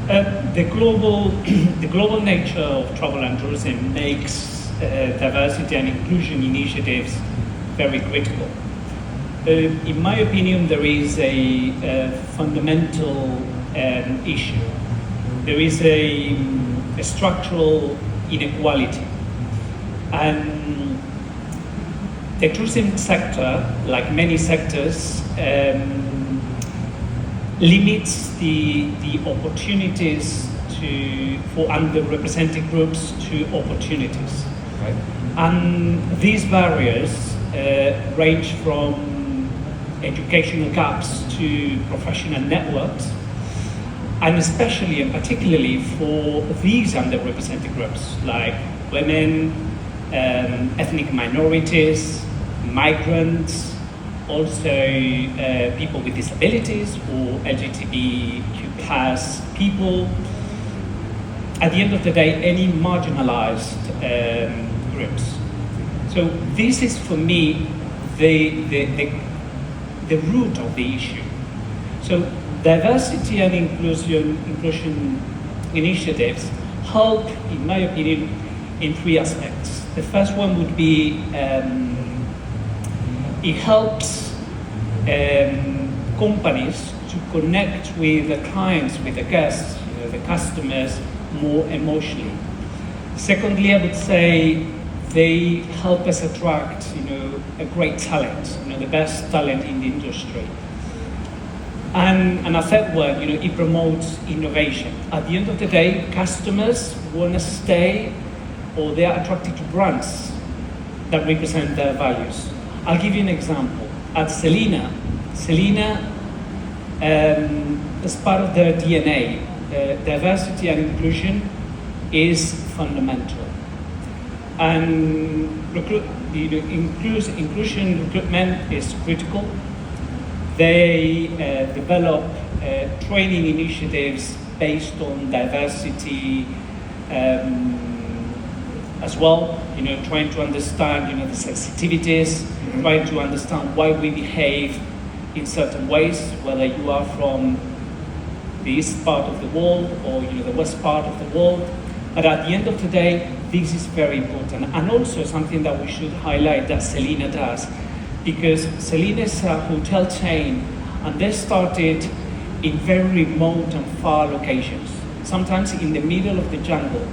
The global nature of travel and tourism makes diversity and inclusion initiatives very critical. In my opinion, there is a fundamental issue. There is a structural inequality. And the tourism sector, like many sectors, limits the opportunities for underrepresented groups to opportunities. Right. And these barriers range from educational gaps to professional networks, and especially and particularly for these underrepresented groups like women, ethnic minorities, migrants, also people with disabilities or LGBTQ+ people. At the end of the day, any marginalized groups. So this is for me the root of the issue. So diversity and inclusion initiatives help, in my opinion, in three aspects. The first one would be it helps companies to connect with the clients, with the guests, the customers more emotionally. Secondly, I would say they help us attract, a great talent, the best talent in the industry. And a third one, it promotes innovation. At the end of the day, customers want to stay, or they are attracted to brands that represent their values. I'll give you an example. At Selina, as part of their DNA, diversity and inclusion is fundamental. And inclusion recruitment is critical. They develop training initiatives based on diversity as well, trying to understand, the sensitivities, trying to understand why we behave in certain ways, whether you are from the east part of the world or, the west part of the world. But at the end of the day, this is very important. And also something that we should highlight that Selina does, because Selina is a hotel chain, and they started in very remote and far locations, sometimes in the middle of the jungle.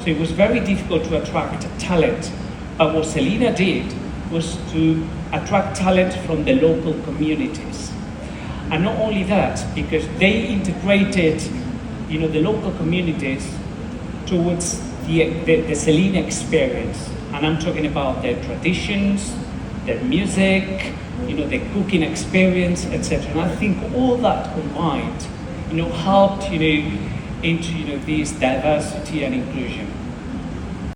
So it was very difficult to attract talent. But what Selina did was to attract talent from the local communities. And not only that, because they integrated, the local communities towards the Selina experience. And I'm talking about their traditions, their music, the cooking experience, etc. And I think all that combined, helped, into this diversity and inclusion.